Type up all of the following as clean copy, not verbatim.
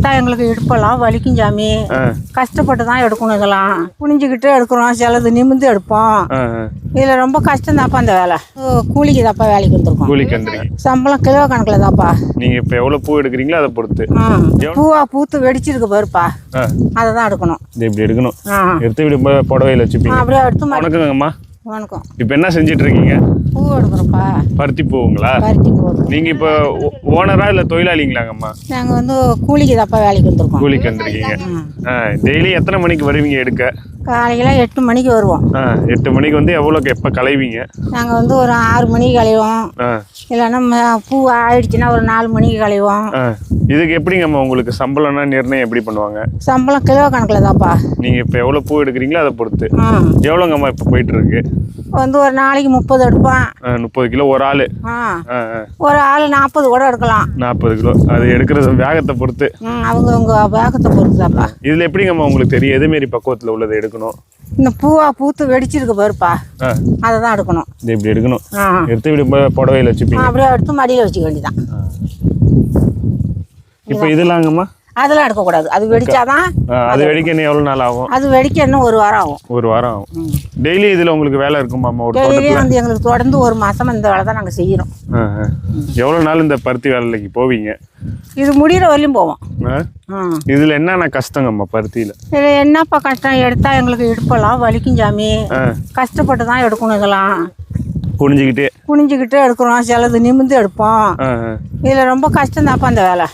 எடுத்தா எங்களுக்கு இடுப்பெல்லாம் வலிக்கும் சாமி. கஷ்டப்பட்டு தான் எடுக்கணும். இதெல்லாம் குனிஞ்சுக்கிட்டு எடுக்கிறோம், சிலது நிமிந்து எடுப்போம். இதில் ரொம்ப கஷ்டம் தாப்பா இந்த வேலை. கூலிக்கு தாப்பா வேலைக்கு வந்திருக்கோம். கூலிக்கு வந்துருக்கீங்க. சம்பளம் கிலோ கணக்கில் தாப்பா. நீங்கள் இப்போ எவ்வளோ பூ எடுக்கிறீங்களோ அதை பொறுத்து. பூவா பூத்து வெடிச்சிருக்கு பாருப்பா, அதை தான் எடுக்கணும். இது இப்படி எடுக்கணும். எடுத்து இப்படி புடவையில் வச்சுப்பீங்க. அப்படியே எடுத்து வணக்கங்கம்மா. வணக்கம். இப்போ என்ன செஞ்சிட்டு இருக்கீங்க? பூ எடுக்கிறோம்ப்பா. பருத்தி பூவுங்களா? பருத்தி பூ. நீங்கள் இப்போ ஓனரா இல்லை தொழிலாளிங்களாங்கம்மா? நாங்கள் வந்து கூலிக்கு தாப்பா வேலைக்கு வந்திருக்கோம். கூலிக்கு வந்துருக்கீங்க. டெய்லி எத்தனை மணிக்கு வருவீங்க எடுக்க? காலையில் 8 மணிக்கு வருவோம். 8 மணிக்கு வந்து எவ்வளோக்கு எப்போ களைவீங்க? நாங்கள் வந்து ஒரு 6 மணிக்கு களைவோம். இல்லைன்னா பூ ஆயிடுச்சுன்னா ஒரு 4 மணிக்கு களைவோம். இதுக்கு எப்படிங்கம்மா உங்களுக்கு சம்பளம்னா நிர்ணயம் எப்படி பண்ணுவாங்க? சம்பளம் கிலோ கணக்கில் தாப்பா. நீங்கள் இப்போ எவ்வளோ பூ எடுக்கிறீங்களோ அதை பொறுத்து. எவ்வளோங்கம்மா இப்போ போயிட்டு இருக்கு? வந்து ஒரு நாளைக்கு 30 எடுப்பான். 30 கிலோ ஒரு ஆள். ஒரு ஆள் 40 கூட எடுக்கலாம். 40 கிலோ. அது எடுக்கிறது வேகத்தை பொறுத்து. அவங்க வேகத்தை பொறுத்து தாப்பா. இதில் எப்படிங்கம்மா உங்களுக்கு தெரியும் எதுமாரி பக்குவத்தில் உள்ளதை எடுக்கணும்? இந்த பூவா பூத்து வெடிச்சிருக்கு பாருப்பா, அதை தான் எடுக்கணும். இது இப்படி எடுக்கணும். எடுத்து இப்படி புடவையில் வச்சுப்பீங்க. அப்படியே எடுத்து மடியில் வச்சுக்க வேண்டியதான். இப்போ இதெல்லாங்கம்மா அதெல்லாம் எடுக்கக்கூடாது. அது வெடிச்சாதான். அது வெடிக்க இன்னும் எவ்வளோ நாள் ஆகும்? அது வெடிக்க இன்னும் 1 வாரம் ஆகும். 1 வாரம் ஆகும். டெய்லி இதில் உங்களுக்கு வேலை இருக்குமாம்மா? ஒரு டெய்லி வந்து எங்களுக்கு தொடர்ந்து 1 மாதம் இந்த வேலை தான் நாங்கள் செய்கிறோம். எவ்வளோ நாள் இந்த பருத்தி வேலைக்கு போவீங்க? இது முடிகிற வரையும் போவோம். இதில் என்னென்ன கஷ்டங்கம்மா பருத்தியில்? இதில் என்னப்பா கஷ்டம்? எடுத்தா எங்களுக்கு இடுப்பெல்லாம் வலிக்கும் சாமி. கஷ்டப்பட்டு தான் எடுக்கணும். இதெல்லாம் குனிஞ்சுக்கிட்டு எடுக்கிறோம், சிலது நிமிந்து எடுப்போம். இதில் ரொம்ப கஷ்டம் தாப்பா இந்த வேலை.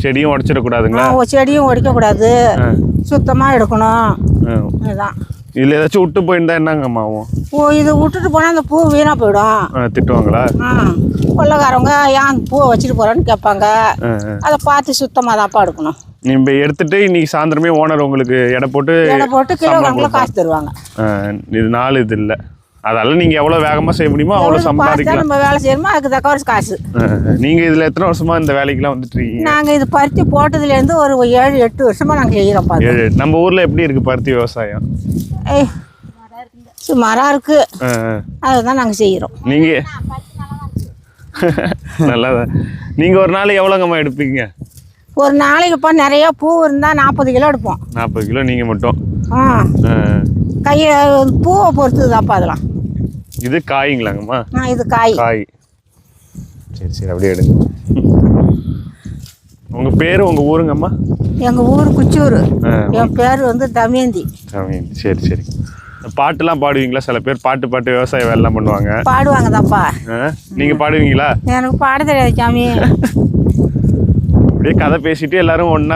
செடியும் உடச்சிடக்கூடாதுங்களா? செடியும் உடைக்கக்கூடாது, சுத்தமாக எடுக்கணும். இதுதான். இதில் ஏதாச்சும் விட்டு போயிருந்தா என்னங்கம்மா ஆகும்? இது விட்டுட்டு போனால் அந்த பூ வீணாக போயிடும். திட்டுவாங்களா? கொள்ளைக்காரவங்க ஏன் பூவை வச்சுட்டு போகிறோன்னு கேட்பாங்க. அதை பார்த்து சுத்தமாக தான்ப்பா எடுக்கணும். நீங்கள் எடுத்துட்டு இன்னைக்கு சாயந்தரமே ஓனர் உங்களுக்கு எடை போட்டு கிலோ கணக்கில் காசு தருவாங்க. இது 4 இது இல்லை. அதெல்லாம் நீங்கள் எவ்வளோ வேகமாக செய்ய முடியுமோ அவ்வளோ சம்பாதிக்கலாம். நம்ம வேலை செய்யணுமோ அதுக்கு தக்க காசு. நீங்கள் இதில் எத்தனை வருஷமா இந்த வேலைக்கெல்லாம் வந்துட்டு இருக்கீங்க? நாங்கள் இது பருத்தி போட்டதுலேருந்து ஒரு 7-8 வருஷமாக நாங்கள் செய்கிறோம்ப்பா. நம்ம ஊரில் எப்படி இருக்குது பருத்தி விவசாயம்? சுமாராக இருக்குது. அதுதான் நாங்கள் செய்கிறோம். நீங்கள் நல்லாதான். நீங்கள் ஒரு நாளைக்கு எவ்வளோங்கம்மா எடுப்பீங்க? ஒரு நாளைக்குப்பா நிறையா பூ இருந்தால் 40 கிலோ எடுப்போம். 40 கிலோ நீங்கள் மட்டும்? கையை பூவை பொறுத்து தான்ப்பா அதெல்லாம். இது காய்ங்களாங்கம்மா? இது காய். சரி அப்படியே எடுங்க. உங்கள் பேர் உங்கள் ஊருங்கம்மா? எங்கள் ஊர் குச்சூர். என் பேர் வந்து தமயந்தி. சரி. பாட்டுலாம் பாடுவீங்களா? சில பேர் பாட்டு விவசாய வேலைலாம் பண்ணுவாங்க. பாடுவாங்க தான்ப்பா. நீங்கள் பாடுவீங்களா? எனக்கு பாட தெரியாது சாமி. அப்படியே கதை பேசிட்டு எல்லாரும் ஒன்றா